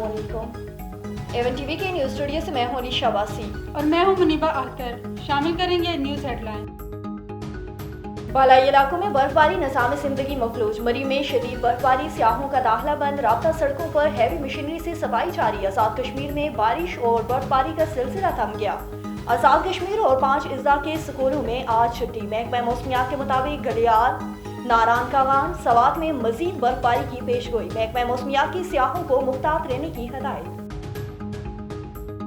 अस्सलाम वालेकुम। Avon TV के न्यूज़ स्टूडियो से मैं हूं अलीशा वासी और मैं हूं मुनीबा अख्तर। शामिल करेंगे न्यूज़ हेडलाइन। बालाई इलाकों में बर्फबारी, निज़ाम ज़िंदगी मफलूज। मरी में शदीद बर्फबारी, सियाहों का दाखिला बंद, राब्ता सड़कों पर हैवी मशीनरी से सफाई जारी। आज़ाद कश्मीर में बारिश और बर्फबारी का सिलसिला थम गया। आज़ाद कश्मीर और 5 अजला के स्कूलों में आज छुट्टी। महकमा मौसमियात के मुताबिक गलियार, नारान कागान, सवात में मजीद बर्फबारी की पेशगोई। महकमा मौसमियात की सियाहों को मुहतात रहने की हिदायत।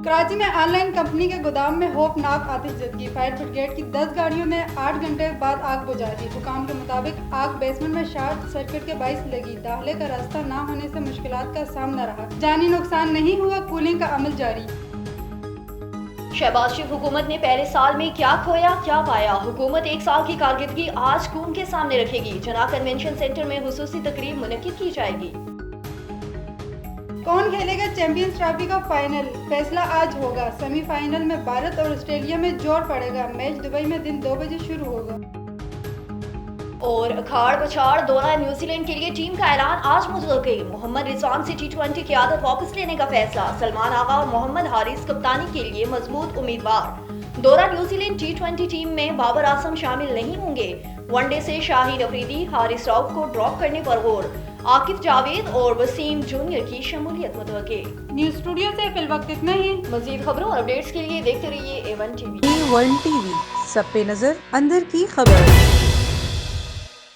कराची में ऑनलाइन कंपनी के गोदाम में खौफनाक आतिशज़दगी। फायर ब्रिगेड की 10 गाड़ियों ने 8 घंटे बाद आग बुझा दी। हुकाम के मुताबिक आग बेसमेंट में शॉर्ट सर्किट के बाइस लगी। दाखिले का रास्ता ना होने से मुश्किलात का सामना रहा। जानी नुकसान नहीं हुआ, कूलिंग का अमल जारी। शहबाज शरीफ हुकूमत ने पहले साल में क्या खोया क्या पाया। हुकूमत 1 साल की कारकर्दगी आज कौम के सामने रखेगी। जना कन्वेंशन सेंटर में खुसूसी तकरीब मुनक्किद की जाएगी। कौन खेलेगा चैंपियंस ट्रॉफी का फाइनल, फैसला आज होगा। सेमीफाइनल में भारत और ऑस्ट्रेलिया में जोर पड़ेगा। मैच दुबई में दिन 2 बजे शुरू होगा। और अखाड़ पछाड़ दौरा न्यूजीलैंड के लिए टीम का ऐलान आज मुतवक्किल। मोहम्मद रिजवान से T20 की आदत वापस लेने का फैसला। सलमान आगा और मोहम्मद हारिस कप्तानी के लिए मजबूत उम्मीदवार। दौरा न्यूजीलैंड T20 टीम में बाबर आजम शामिल नहीं होंगे। वनडे से शाहीन अफरीदी, हारिस राउफ को ड्रॉप करने पर गौर। आकिब जावेद और वसीम जूनियर की शमूलियत मुतवक्किल। न्यूज़ स्टूडियो से फिलवक्त इतना ही। मजीद खबरों और अपडेट्स के लिए देखते रहिए A1 TV। A1 TV, सब पे नजर, अंदर की खबर।